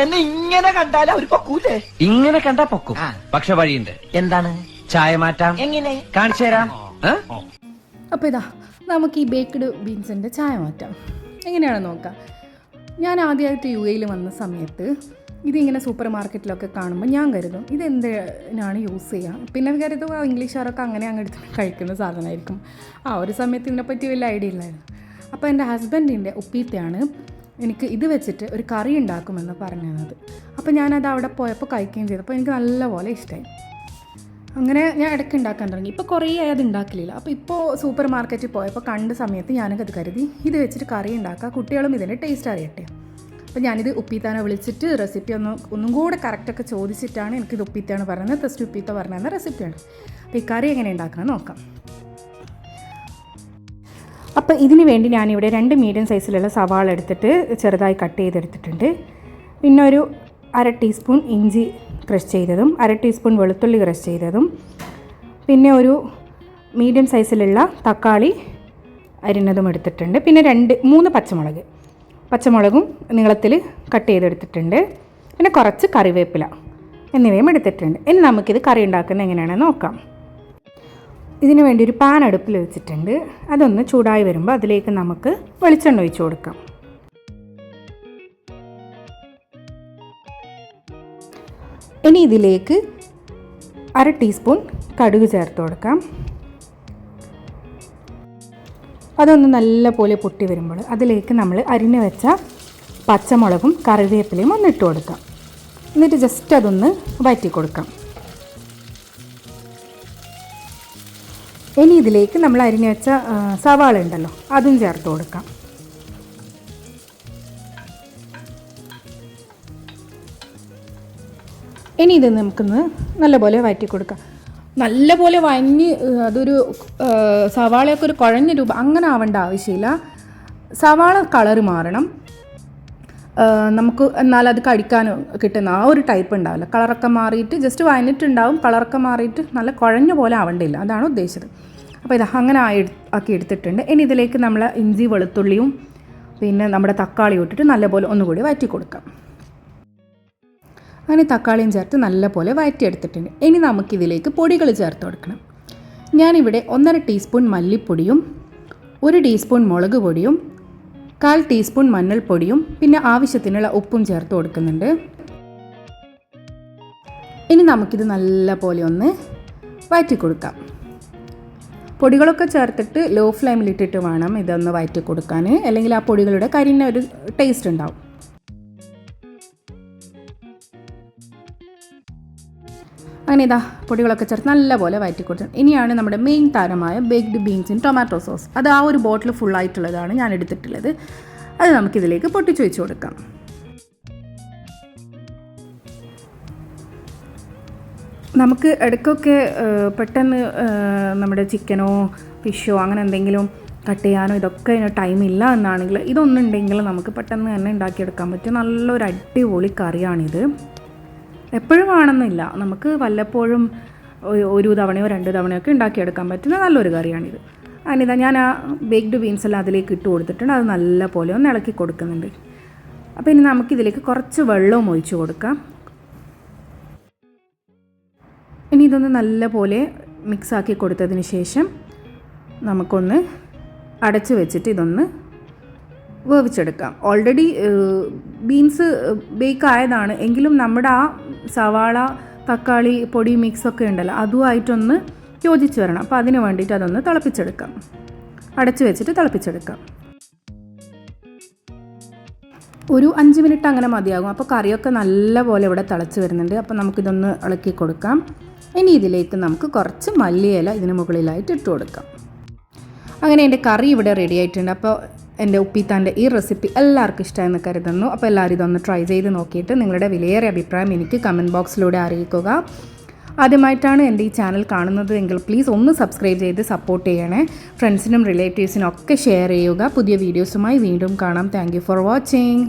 എന്നെ ഇങ്ങനെ കണ്ടാൽ അവർ പൊക്കൂലേ? ഇങ്ങനെ കണ്ടാ പൊക്കും. പക്ഷെ വഴിയുണ്ട്. എന്താണ്? ചായ മാറ്റാം. എങ്ങനെ? കാണിച്ചു തരാം. അപ്പോൾ ഇതാ നമുക്ക് ഈ ബേക്ക്ഡ് ബീൻസിൻ്റെ ചായ മാറ്റാം. എങ്ങനെയാണെന്ന് നോക്കാം. ഞാൻ ആദ്യമായിട്ട് UAE വന്ന സമയത്ത് ഇതിങ്ങനെ സൂപ്പർ മാർക്കറ്റിലൊക്കെ കാണുമ്പോൾ ഞാൻ കരുതും ഇതെന്തിനാണ് യൂസ് ചെയ്യുക. പിന്നെ കരുതും ഇംഗ്ലീഷുകാരൊക്കെ അങ്ങനെ അങ്ങെടുത്ത് കഴിക്കുന്ന സാധനമായിരിക്കും. ഒരു സമയത്ത് ഇതിനെപ്പറ്റി വലിയ ഐഡിയ ഇല്ലായിരുന്നു. അപ്പോൾ എൻ്റെ ഹസ്ബൻഡിൻ്റെ ഉപ്പീത്തയാണ് എനിക്ക് ഇത് വെച്ചിട്ട് ഒരു കറി ഉണ്ടാക്കുമെന്ന് പറഞ്ഞു തന്നത്. അപ്പോൾ ഞാനത് അവിടെ പോയപ്പോൾ കഴിക്കുകയും ചെയ്തപ്പോൾ എനിക്ക് നല്ലപോലെ ഇഷ്ടമായി. അങ്ങനെ ഞാൻ ഇടയ്ക്ക് ഉണ്ടാക്കാൻ തുടങ്ങി. ഇപ്പോൾ കുറേ അത് ഉണ്ടാക്കലില്ല. അപ്പോൾ ഇപ്പോൾ സൂപ്പർ മാർക്കറ്റിൽ പോയപ്പോൾ കണ്ട സമയത്ത് ഞാനത് കരുതി ഇത് വെച്ചിട്ട് കറി ഉണ്ടാക്കുക, കുട്ടികളും ഇതിൻ്റെ ടേസ്റ്റ് അറിയട്ടെ. അപ്പോൾ ഞാനിത് ഉപ്പീത്താനെ വിളിച്ചിട്ട് റെസിപ്പി ഒന്നും കൂടെ കറക്റ്റൊക്കെ ചോദിച്ചിട്ടാണ് എനിക്കിത് ഉപ്പീത്താണ് പറഞ്ഞത്. ടെസ്റ്റ് ഉപ്പീത്ത പറഞ്ഞ റെസിപ്പിയാണ്. അപ്പോൾ ഈ കറി എങ്ങനെ ഉണ്ടാക്കണം നോക്കാം. അപ്പോൾ ഇതിന് വേണ്ടി ഞാനിവിടെ 2 മീഡിയം സൈസിലുള്ള സവാള എടുത്തിട്ട് ചെറുതായി കട്ട് ചെയ്തെടുത്തിട്ടുണ്ട്. പിന്നെ ഒരു 1/2 ടീസ്പൂൺ ഇഞ്ചി ക്രഷ് ചെയ്തതും 1/2 ടീസ്പൂൺ വെളുത്തുള്ളി ക്രഷ് ചെയ്തതും പിന്നെ ഒരു മീഡിയം സൈസിലുള്ള തക്കാളി അരിഞ്ഞതും എടുത്തിട്ടുണ്ട്. പിന്നെ 3 പച്ചമുളകും നീളത്തിൽ കട്ട് ചെയ്തെടുത്തിട്ടുണ്ട്. പിന്നെ കുറച്ച് കറിവേപ്പില എന്നിവയും എടുത്തിട്ടുണ്ട്. ഇനി നമുക്കിത് കറി ഉണ്ടാക്കുന്നത് എങ്ങനെയാണെന്ന് നോക്കാം. ഇതിനു വേണ്ടി ഒരു പാൻ അടുപ്പിൽ വെച്ചിട്ടുണ്ട്. അതൊന്ന് ചൂടായി വരുമ്പോൾ അതിലേക്ക് നമുക്ക് വെളിച്ചെണ്ണ ഒഴിച്ച് കൊടുക്കാം. ഇനി ഇതിലേക്ക് 1/2 ടീസ്പൂൺ കടുക് ചേർത്ത് കൊടുക്കാം. അതൊന്ന് നല്ലപോലെ പൊട്ടി വരുമ്പോൾ അതിലേക്ക് നമ്മൾ അരിഞ്ഞു വെച്ച പച്ചമുളകും കറിവേപ്പിലയും ഒന്ന് ഇട്ട് കൊടുക്കാം. എന്നിട്ട് ജസ്റ്റ് അതൊന്ന് വഴറ്റി കൊടുക്കാം. ഇനി ഇതിലേക്ക് നമ്മൾ അരിഞ്ഞു വെച്ച സവാള ഉണ്ടല്ലോ അതും ചേർത്ത് കൊടുക്കാം. ഇനി ഇത് നമുക്കൊന്ന് നല്ലപോലെ വഴറ്റി കൊടുക്കാം. നല്ലപോലെ വഴഞ്ഞ് അതൊരു സവാളയൊക്കെ ഒരു കുഴഞ്ഞ രൂപം അങ്ങനെ ആവേണ്ട ആവശ്യമില്ല. സവാള കളറ് മാറണം. നമുക്ക് എന്നാൽ അത് കഴിക്കാൻ കിട്ടുന്ന ഒരു ടൈപ്പ് ഉണ്ടാവില്ല. കളറൊക്കെ മാറിയിട്ട് ജസ്റ്റ് വഴഞ്ഞിട്ടുണ്ടാവും, കളറൊക്കെ മാറിയിട്ട് നല്ല കുഴഞ്ഞ പോലെ ആവേണ്ടില്ല, അതാണ് ഉദ്ദേശിച്ചത്. അപ്പോൾ ഇത് അങ്ങനെ ആക്കി എടുത്തിട്ടുണ്ട്. ഇനി ഇതിലേക്ക് നമ്മൾ ഇഞ്ചി വെളുത്തുള്ളിയും പിന്നെ നമ്മുടെ തക്കാളിയും ഇട്ടിട്ട് നല്ലപോലെ ഒന്നുകൂടി വഴറ്റി കൊടുക്കാം. അങ്ങനെ തക്കാളിയും ചേർത്ത് നല്ലപോലെ വഴറ്റിയെടുത്തിട്ടുണ്ട്. ഇനി നമുക്കിതിലേക്ക് പൊടികൾ ചേർത്ത് കൊടുക്കണം. ഞാനിവിടെ 1/2 ടീസ്പൂൺ മല്ലിപ്പൊടിയും 1 ടീസ്പൂൺ മുളക് പൊടിയും 1/4 ടീസ്പൂൺ മഞ്ഞൾപ്പൊടിയും പിന്നെ ആവശ്യത്തിനുള്ള ഉപ്പും ചേർത്ത് കൊടുക്കുന്നുണ്ട്. ഇനി നമുക്കിത് നല്ലപോലെ ഒന്ന് വഴറ്റി കൊടുക്കാം. പൊടികളൊക്കെ ചേർത്തിട്ട് ലോ ഫ്ലെയിമിലിട്ടിട്ട് വേണം ഇതൊന്ന് വഴറ്റി കൊടുക്കാൻ, അല്ലെങ്കിൽ ആ പൊടികളുടെ കരിഞ്ഞ ഒരു ടേസ്റ്റ് ഉണ്ടാവും. അങ്ങനെ ഇതാ പൊടികളൊക്കെ ചേർത്ത് നല്ലപോലെ വഴറ്റി കൊടുത്തു. ഇനിയാണ് നമ്മുടെ മെയിൻ താരമായ baked beans in tomato sauce. അത് ആ ഒരു ബോട്ടിൽ ഫുള്ളായിട്ടുള്ളതാണ് ഞാൻ എടുത്തിട്ടുള്ളത്. അത് നമുക്കിതിലേക്ക് പൊട്ടിച്ച് വെച്ച് കൊടുക്കാം. നമുക്ക് ഇടയ്ക്കൊക്കെ പെട്ടെന്ന് നമ്മുടെ ചിക്കനോ ഫിഷോ അങ്ങനെ എന്തെങ്കിലും കട്ട് ചെയ്യാനോ ഇതൊക്കെ ടൈമില്ല എന്നാണെങ്കിൽ ഇതൊന്നുണ്ടെങ്കിൽ നമുക്ക് പെട്ടെന്ന് തന്നെ ഉണ്ടാക്കിയെടുക്കാൻ പറ്റും. നല്ലൊരു അടിപൊളി കറിയാണിത്. എപ്പോഴും വേണമെന്നില്ല, നമുക്ക് വല്ലപ്പോഴും 1 തവണയോ 2 തവണയൊക്കെ ഉണ്ടാക്കിയെടുക്കാൻ പറ്റുന്ന നല്ലൊരു കറിയാണിത്. അതിനിതാ ഞാൻ ആ ബേക്ക്ഡ് ബീൻസ് എല്ലാം അതിലേക്ക് ഇട്ട് കൊടുത്തിട്ടുണ്ട്. അത് നല്ല പോലെ ഒന്ന് ഇളക്കി കൊടുക്കുന്നുണ്ട്. അപ്പോൾ ഇനി നമുക്കിതിലേക്ക് കുറച്ച് വെള്ളവും ഒഴിച്ച് കൊടുക്കാം. ഇനി ഇതൊന്ന് നല്ല പോലെ മിക്സാക്കി കൊടുത്തതിന് ശേഷം നമുക്കൊന്ന് അടച്ച് വെച്ചിട്ട് ഇതൊന്ന് വേവിച്ചെടുക്കാം. ഓൾറെഡി ബീൻസ് ബേക്ക് ആയതാണ് എങ്കിലും നമ്മുടെ ആ സവാള തക്കാളി പൊടി മിക്സൊക്കെ ഉണ്ടല്ലോ അതുമായിട്ടൊന്ന് യോജിച്ച് വരണം. അപ്പോൾ അതിന് വേണ്ടിയിട്ട് അതൊന്ന് തിളപ്പിച്ചെടുക്കാം. അടച്ച് വെച്ചിട്ട് തിളപ്പിച്ചെടുക്കാം. ഒരു 5 മിനിറ്റ് അങ്ങനെ മതിയാകും. അപ്പോൾ കറിയൊക്കെ നല്ല പോലെ ഇവിടെ തിളച്ച് വരുന്നുണ്ട്. അപ്പോൾ നമുക്കിതൊന്ന് ഇളക്കി കൊടുക്കാം. ഇനി ഇതിലേക്ക് നമുക്ക് കുറച്ച് മല്ലിയില ഇതിന് മുകളിലായിട്ട് ഇട്ട് കൊടുക്കാം. അങ്ങനെ എൻ്റെ കറി ഇവിടെ റെഡി ആയിട്ടുണ്ട്. അപ്പോൾ എൻ്റെ ഉപ്പീത്താൻ്റെ ഈ റെസിപ്പി എല്ലാവർക്കും ഇഷ്ടമായെന്ന് കരുതുന്നു. അപ്പോൾ എല്ലാവരും ഇതൊന്ന് ട്രൈ ചെയ്ത് നോക്കിയിട്ട് നിങ്ങളുടെ വിലയേറിയ അഭിപ്രായം എനിക്ക് കമൻറ്റ് ബോക്സിലൂടെ അറിയിക്കുക. ആദ്യമായിട്ടാണ് എൻ്റെ ഈ ചാനൽ കാണുന്നത് എങ്കിൽ പ്ലീസ് ഒന്ന് സബ്സ്ക്രൈബ് ചെയ്ത് സപ്പോർട്ട് ചെയ്യണേ. ഫ്രണ്ട്സിനും റിലേറ്റീവ്സിനും ഒക്കെ ഷെയർ ചെയ്യുക. പുതിയ വീഡിയോസുമായി വീണ്ടും കാണാം. Thank you for watching.